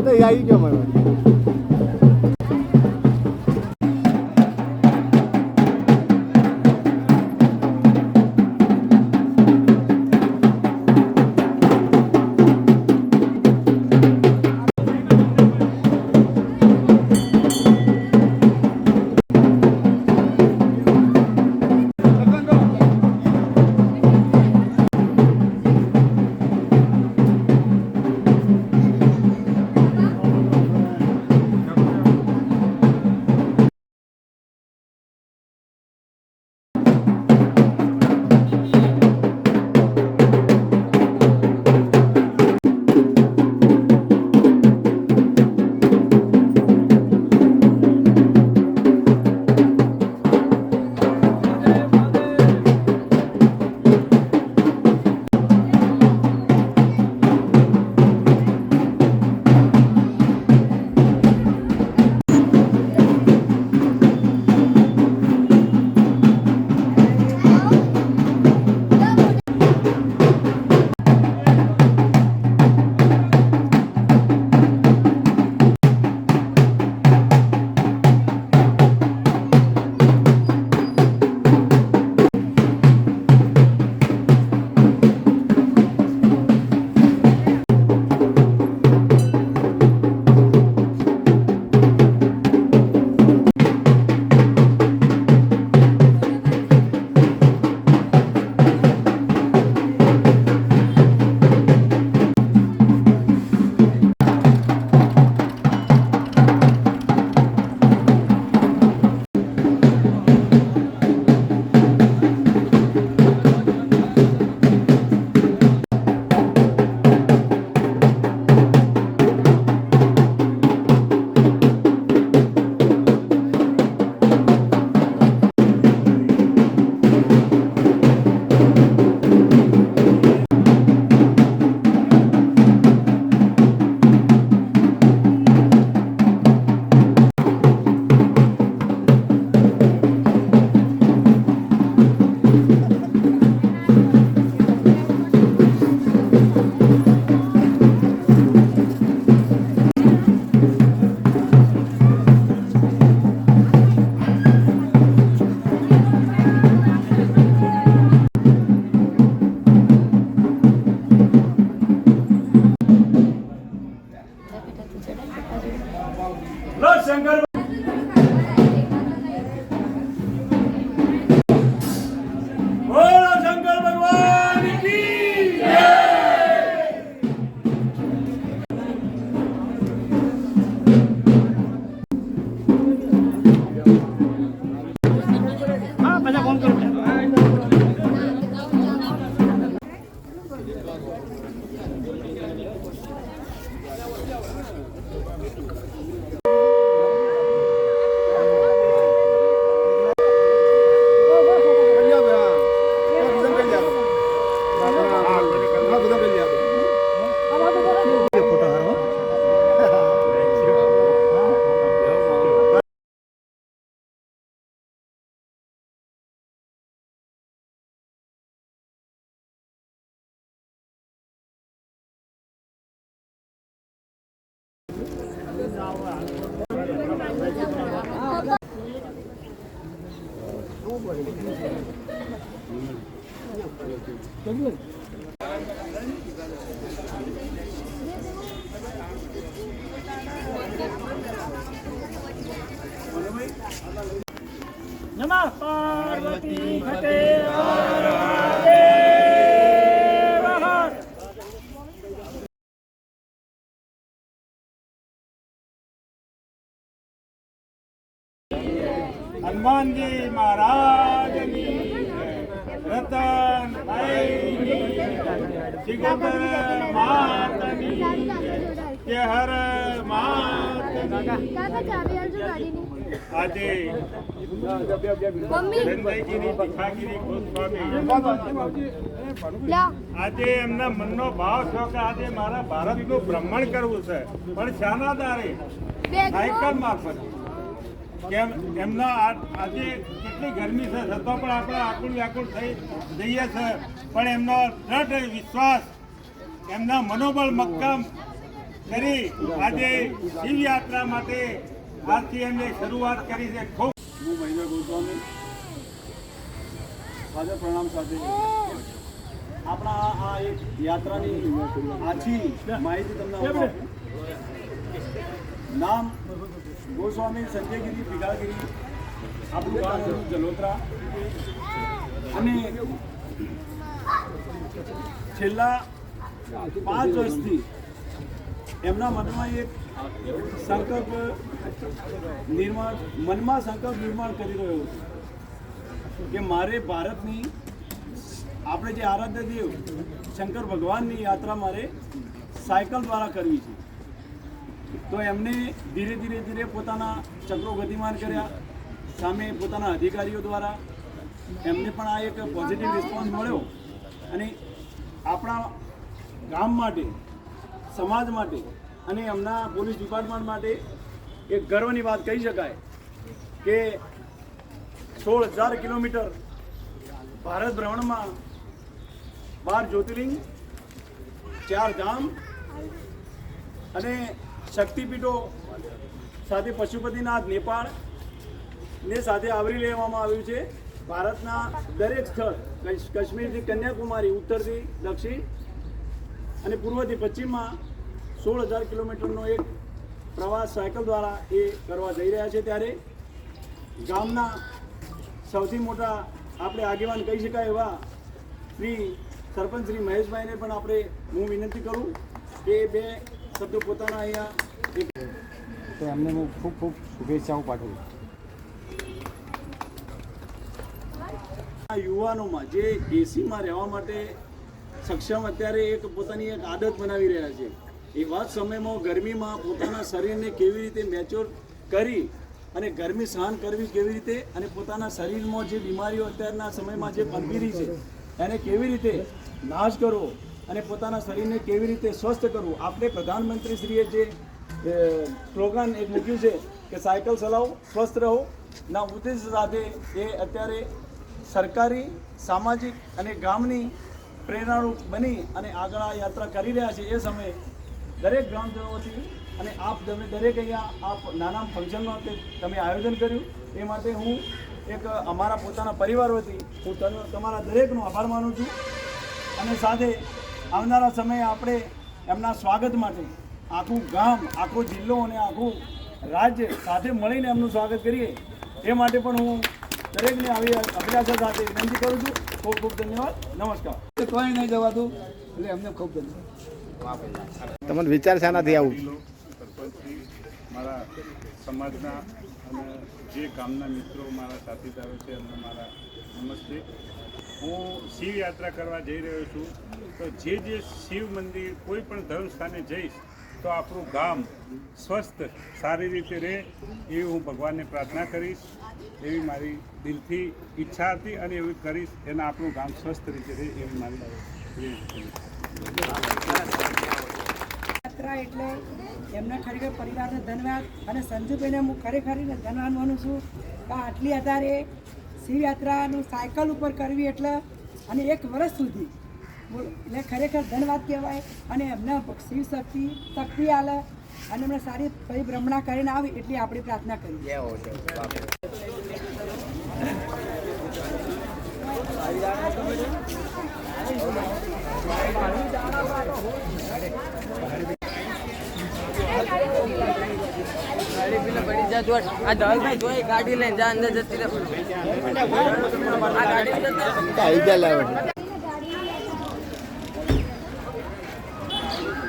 નહીં આવી ગયો મને. શંકર બોલો શંકર ભગવાન કી જય। હા બધા ફોન કરો નમઃ પાર્વતી ઘટે હનુમાનજી મહારાજની રતન સિકંદર માતની કે હર માતની આજે આજે એમના મનનો ભાવ છો કે આજે મારા ભારતનું ભ્રમણ કરવું છે, પણ શાના આધારે? સાયકલ મારફત। કેમ એમના આજે કેટલી ગરમી છે છતાં પણ આપણે આકુળ વ્યાકુળ થઈ જઈએ છે, પણ એમનો દ્રઢ વિશ્વાસ, એમના મનોબળ મક્કમ કરી આજે શિવયાત્રા માટે આજથી એમને શરૂઆત કરી છે. ખૂબ હું મહિન્દ્ર ગોસ્વામી સાથે પ્રણામ સાથે આપણા આ એક યાત્રાની આછી માહિતી તમને આપું. નામ ગોસ્વામી સંજયગીરી ભીખાગીરી, આપણું ગામ જલોત્રા, અને છેલ્લા 5 વર્ષથી એમના મનમાં એક સંકલ્પ મનમાં સંકલ્પ નિર્માણ કરી રહ્યો હતો કે મારે ભારતની આપણે જે આરાધ્ય દેવ શંકર ભગવાનની યાત્રા મારે સાયકલ દ્વારા કરવી છે. તો એમને ધીરે ધીરે પોતાના ચક્રો ગતિમાન કર્યા. સામે પોતાના અધિકારીઓ દ્વારા એમને પણ આ એક પોઝિટિવ રિસ્પોન્સ મળ્યો અને આપણા ગામ માટે, સમાજ માટે અને એમના પોલીસ ડિપાર્ટમેન્ટ માટે એક ગર્વની વાત કહી શકાય કે 16,000 કિલોમીટર ભારત ભ્રમણમાં 12 જ્યોતિર્લિંગ, 4 ધામ અને શક્તિપીઠો સાથે પશુપતિનાથ નેપાળ ને સાથે આવરી લેવામાં આવ્યું છે. ભારતના દરેક સ્થળ, કાશ્મીરથી કન્યાકુમારી, ઉત્તરથી દક્ષિણ અને પૂર્વથી પશ્ચિમમાં 16,000 કિલોમીટરનો એક પ્રવાસ સાયકલ દ્વારા એ કરવા જઈ રહ્યા છે. ત્યારે ગામના સૌથી મોટા આપણે આગેવાન કહી શકાય એવા શ્રી સરપંચ શ્રી મહેશભાઈને પણ હું વિનંતી કરું કે 2 શબ્દો પોતાના અહીંયા તો એમને હું ખૂબ ખૂબ શુભેચ્છાઓ પાઠવું. યુવાનોમાં જે એસીમાં રહેવા માટે સક્ષમ અત્યારે એક પોતાની એક આદત બનાવી રહ્યા છે. એવા જ સમયમાં ગરમીમાં પોતાના શરીરને કેવી રીતે મેચ્યોર કરી અને ગરમી સહન કરવી કેવી રીતે, અને પોતાના શરીરમાં જે બીમારીઓ અત્યારના સમયમાં જે પનપી રહી છે એને કેવી રીતે નાશ કરવો અને પોતાના શરીરને કેવી રીતે સ્વસ્થ કરવું. આપણે પ્રધાનમંત્રીશ્રીએ જે સ્લોગન એક મૂક્યું છે કે સાયકલ ચલાવો સ્વસ્થ રહો ના ઉદ્દેશ સાથે એ અત્યારે સરકારી, સામાજિક અને ગામની પ્રેરણારૂપ બની અને આગળ આ યાત્રા કરી રહ્યા છે. એ સમયે દરેક ગ્રામજનોથી અને આપ તમે દરેક અહીંયા આપ નાના ફંક્શનનું તમે આયોજન કર્યું એ માટે હું એક અમારા પોતાના પરિવાર વતી હું તમારા દરેકનો આભાર માનું છું. અને સાથે આવનારા સમયે આપણે એમના સ્વાગત માટે આખું ગામ, આખો જિલ્લો અને આખું રાજ્ય સાથે મળીને એમનું સ્વાગત કરીએ એ માટે પણ હું દરેકને આવી અભિલાષા સાથે વિનંતી કરું છું. ખૂબ ખૂબ ધન્યવાદ. નમસ્કાર. કોઈ નહીં જવાતું એટલે એમને ખૂબ ધન્યવાદ. તમને વિચાર શાનાથી આવું? સરપંચથી, મારા સમાજના અને જે ગામના મિત્રો, મારા સાથીદારો છે એમને મારા નમસ્તે. હું શિવયાત્રા કરવા જઈ રહ્યો છું. તો જે શિવ મંદિર, કોઈ પણ ધર્મ સ્થાને જઈશ તો આપણું ગામ સ્વસ્થ સારી રીતે રહે એવી હું ભગવાનને પ્રાર્થના કરીશ. એવી મારી દિલથી ઈચ્છા હતી અને એવી કરીશ. એના આપણું ગામ સ્વસ્થ રીતે રહે એવી મારી યાત્રા એટલે એમના ખરેખર પરિવારને ધન્યવાદ. અને સંજુભાઈને હું ખરેખર ધન્યવાદ માનું છું કે આટલી અત્યારે શિવયાત્રાનું સાયકલ ઉપર કરવી એટલે અને 1 વર્ષ સુધી એટલે ખરેખર ધન્યવાદ કહેવાય. અને એમને શિવ શક્તિ આલે અને એમને સારી પરિભ્રમણા કરીને આવી એટલી આપણી પ્રાર્થના કરી. ધવલભાઈ જોઈ ગાડી લઈને જા અંદર જતી રહે. આ ગાડી